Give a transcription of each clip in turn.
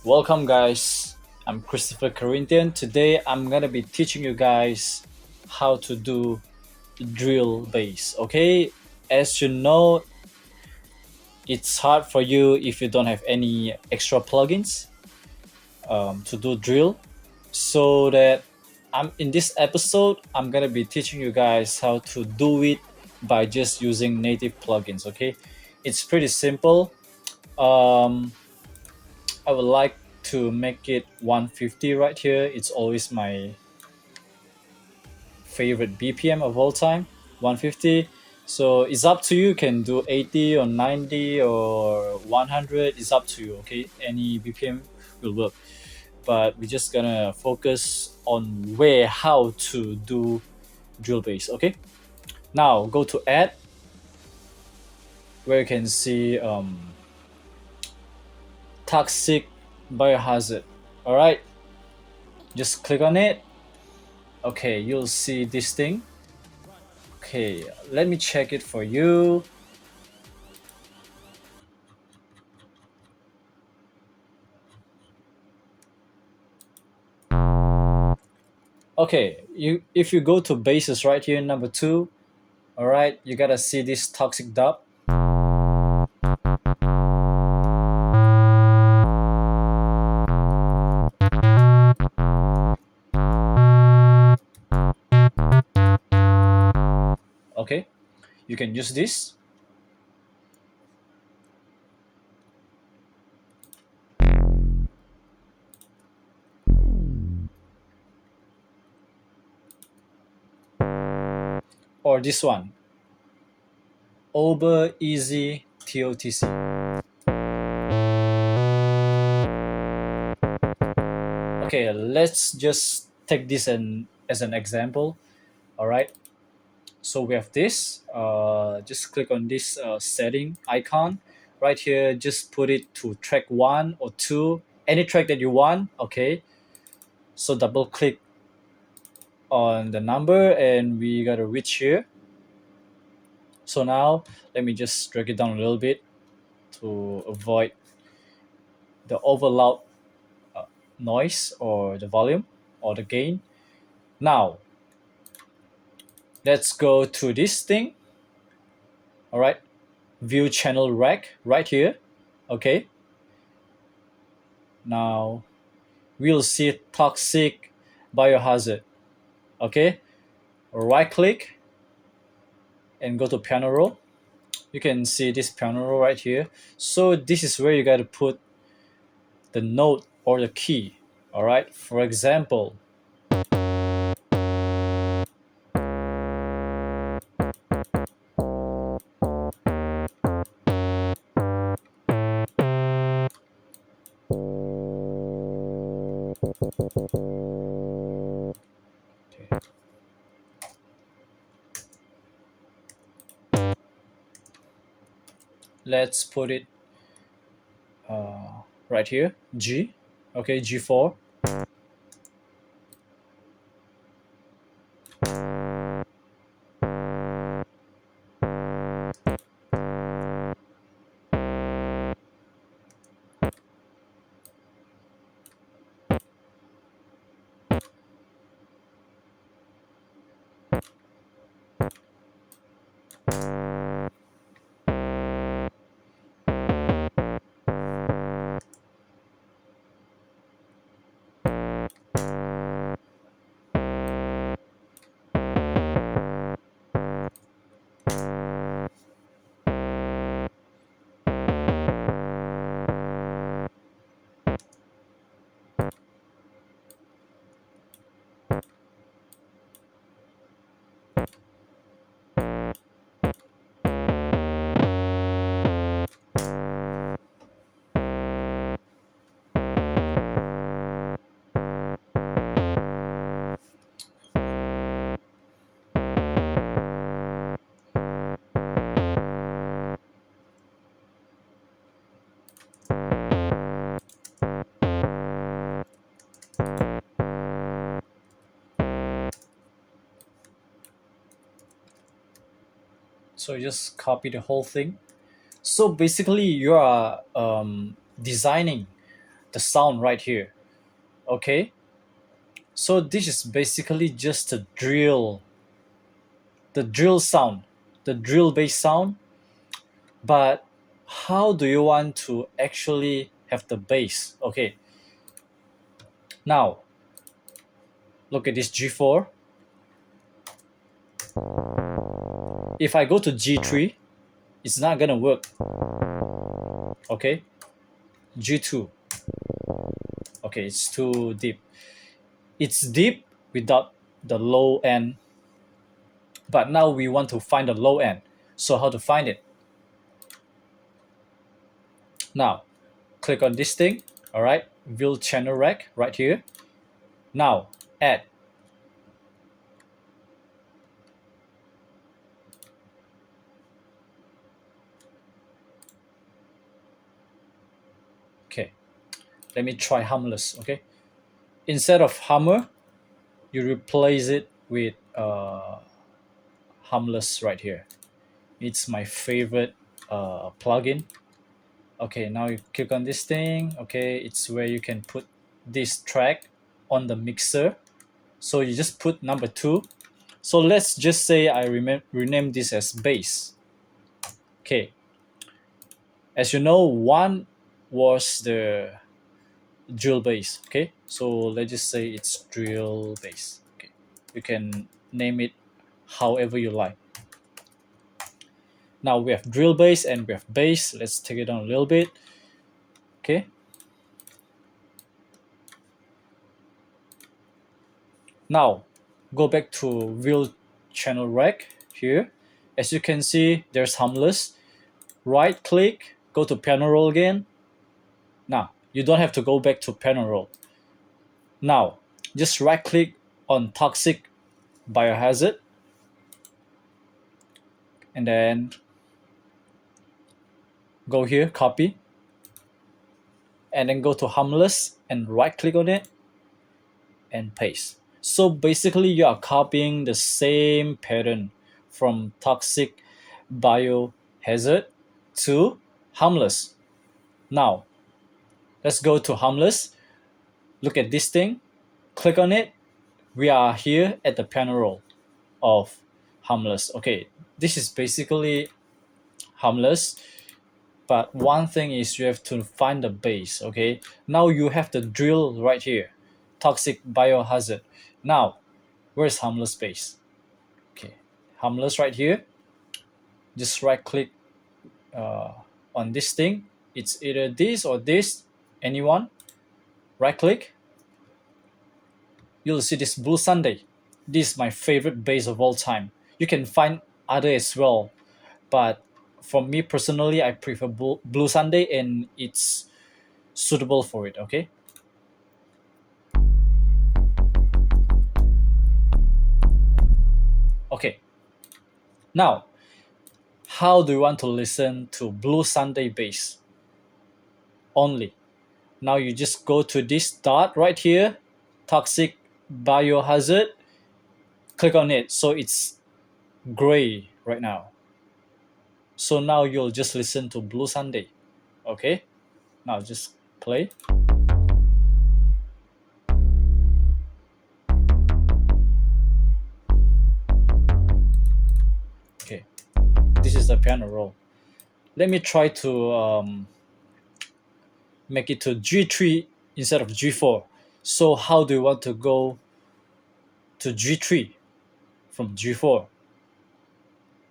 Welcome, guys. I'm Christopher Corinthian. Today, I'm gonna be teaching you guys how to do drill bass. Okay, as you know, it's hard for you if you don't have any extra plugins to do drill. So that I'm in this episode, I'm gonna be teaching you guys how to do it by just using native plugins. Okay, it's pretty simple. Um, I would like to make it 150 right here. It's always my favorite BPM of all time, 150. So it's up to you. You can do 80 or 90 or 100. It's up to you. Okay, any BPM will work. But we're just gonna focus on how to do drill bass. Okay. Now go to add, where you can see toxic biohazard. All right, just click on it. Okay, you'll see this thing. Okay, let me check it for you. Okay, you if you go to bases right here, number two, all right, you gotta see this toxic dub. Okay, you can use this. Or this one, Ober Easy TOTC. Okay, let's just take this as an example. All right, so we have this. Just click on this setting icon right here. Just put it to track one or two, any track that you want. Okay, so double click on the number and we gotta reach here. So now let me just drag it down a little bit to avoid the overloud uh, noise or the volume or the gain. Now let's go to this thing. All right, view channel rack right here. Okay, now we'll see toxic biohazard. Okay, right click and go to piano roll. You can see this piano roll right here. So this is where you got to put the note or the key. All right, for example, let's put it right here, G. Okay, G4. So you just copy the whole thing. So basically, you are designing the sound right here. Okay, so this is basically just the drill sound, the drill bass sound. But how do you want to actually have the bass? Okay, now look at this G4. If I go to G3, it's not gonna work. Okay, G2. Okay, it's too deep. It's deep without the low end, but now we want to find the low end. So how to find it? Now, click on this thing. All right, view channel rack right here. Now, add. Okay, let me try humless. Okay, instead of hammer, you replace it with humless right here. It's my favorite plugin. Okay, now you click on this thing. Okay, it's where you can put this track on the mixer. So you just put number 2. So let's just say I rename this as bass. Okay, as you know, 1 was the drill bass. Okay, so let's just say it's drill bass. Okay, you can name it however you like. Now we have drill bass and we have bass. Let's take it down a little bit. Okay, now go back to view channel rack here. As you can see, there's humless. Right click, go to piano roll again. Now you don't have to go back to piano roll. Now just right click on toxic biohazard and then go here, copy, and then go to humless and right click on it and paste. So basically you are copying the same pattern from toxic biohazard to harmless. Now let's go to harmless. Look at this thing, click on it. We are here at the piano roll of harmless. Okay, this is basically harmless, but one thing is you have to find the bass. Okay, now you have the drill right here, toxic biohazard. Now where's harmless bass? Okay, harmless right here. Just right click on this thing. It's either this or this, anyone. Right click, you'll see this Blue Sunday. This is my favorite bass of all time. You can find other as well, but for me personally, I prefer Blue Sunday, and it's suitable for it. Okay. Okay. Now, how do you want to listen to Blue Sunday bass only? Now you just go to this dot right here, toxic biohazard. Click on it, so it's gray right now. So now you'll just listen to Blue Sunday. Okay, now just play. Okay, this is the piano roll. Let me try to make it to G3 instead of G4. So how do you want to go to G3 from G4?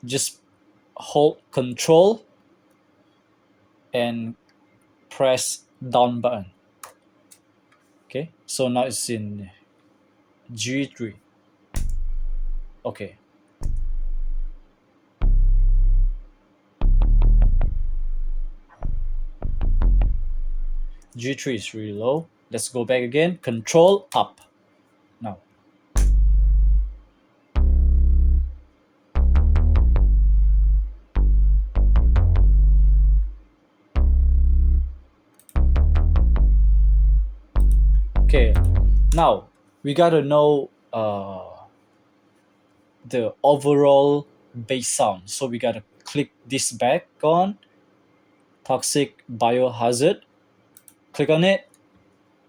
Just hold Control and press down button. Okay, so now it's in G3. Okay. G3 is really low. Let's go back again. Control up. Now. Okay, now we gotta know the overall bass sound. So we gotta click this back on toxic biohazard. Click on it.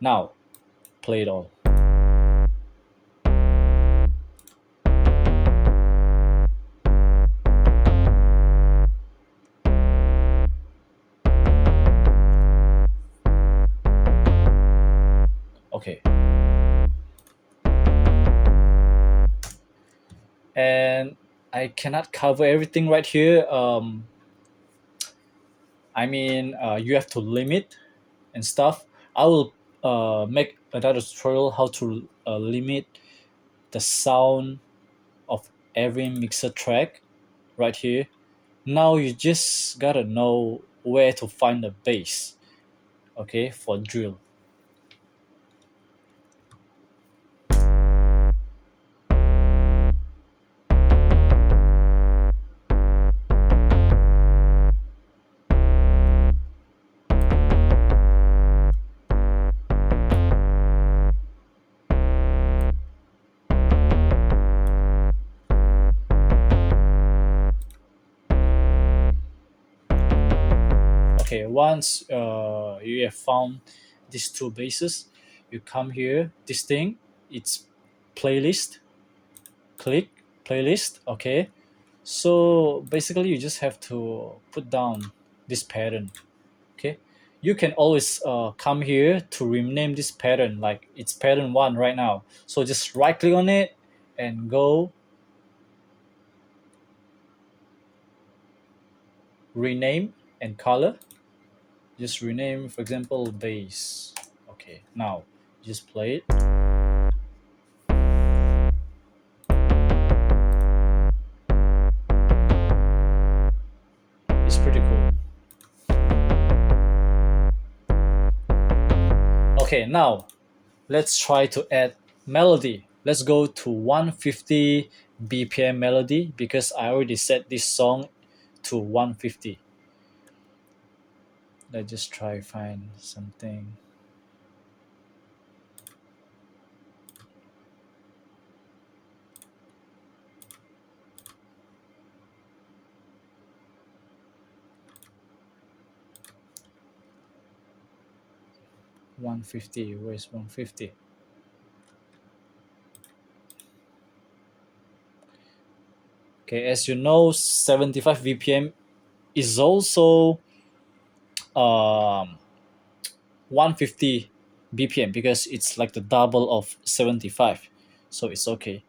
Now play it all. Okay. And I cannot cover everything right here. You have to limit and stuff. I will make another tutorial how to limit the sound of every mixer track right here. Now you just gotta know where to find the bass, okay, for drill. Okay, once you have found these two basses, you come here, this thing, it's playlist, click playlist, okay. So basically you just have to put down this pattern, okay. You can always come here to rename this pattern, like it's pattern 1 right now. So just right click on it and go rename and color. Just rename, for example, bass. Okay, now just play it. It's pretty cool. Okay, now let's try to add melody. Let's go to 150 BPM melody because I already set this song to 150. Let's just try find something. One fifty. Where's 150? Okay, as you know, 75 BPM is also 150 BPM because it's like the double of 75. So it's okay.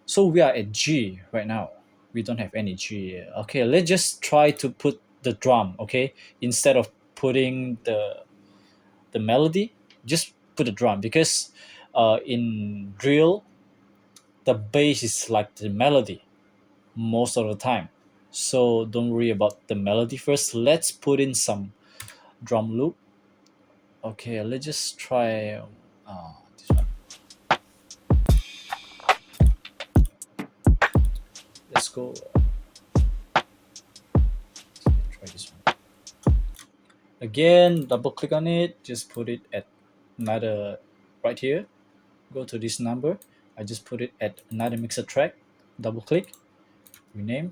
So we are at G right now. We don't have any G. Okay, let's just try to put the drum, okay? Instead of putting the melody, just put the drum because in drill, the bass is like the melody most of the time. So don't worry about the melody first. Let's put in some drum loop. Okay, let's just try this one. Let's go. Try this one. Again, double click on it. Just put it at another right here. Go to this number. I just put it at another mixer track. Double click. Rename.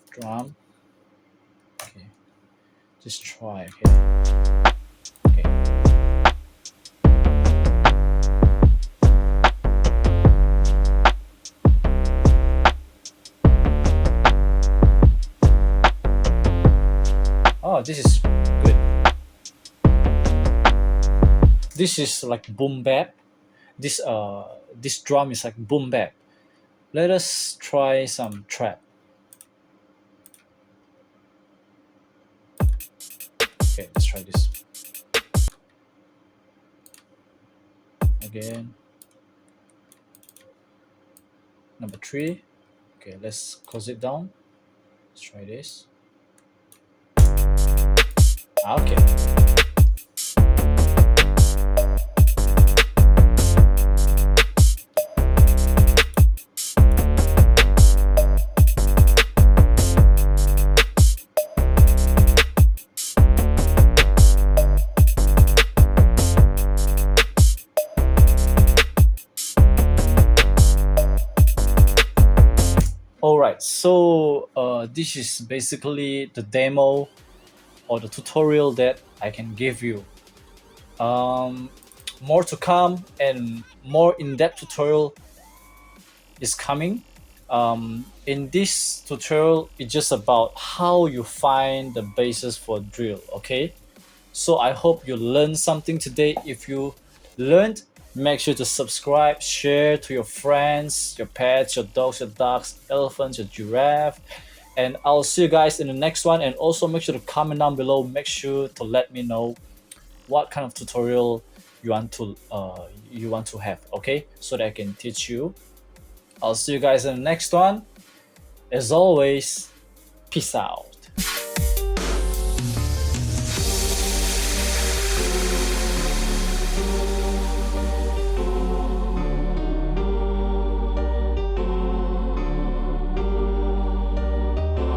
Drum. Okay. Just try. Okay. Okay. Oh, this is good. This is like boom bap. This drum is like boom bap. Let us try some trap. Okay, let's try this again. Number 3. Okay, let's close it down. Let's try this. Okay. Alright, so this is basically the demo or the tutorial that I can give you. Um, More to come and more in-depth tutorial is coming. In this tutorial, it's just about how you find the basis for drill. Okay, so I hope you learned something today. If you learned, make sure to subscribe, share to your friends, your pets, your dogs, your ducks, elephants, your giraffe. And I'll see you guys in the next one. And also make sure to comment down below. Make sure to let me know what kind of tutorial you want to have. Okay, so that I can teach you. I'll see you guys in the next one. As always, peace out.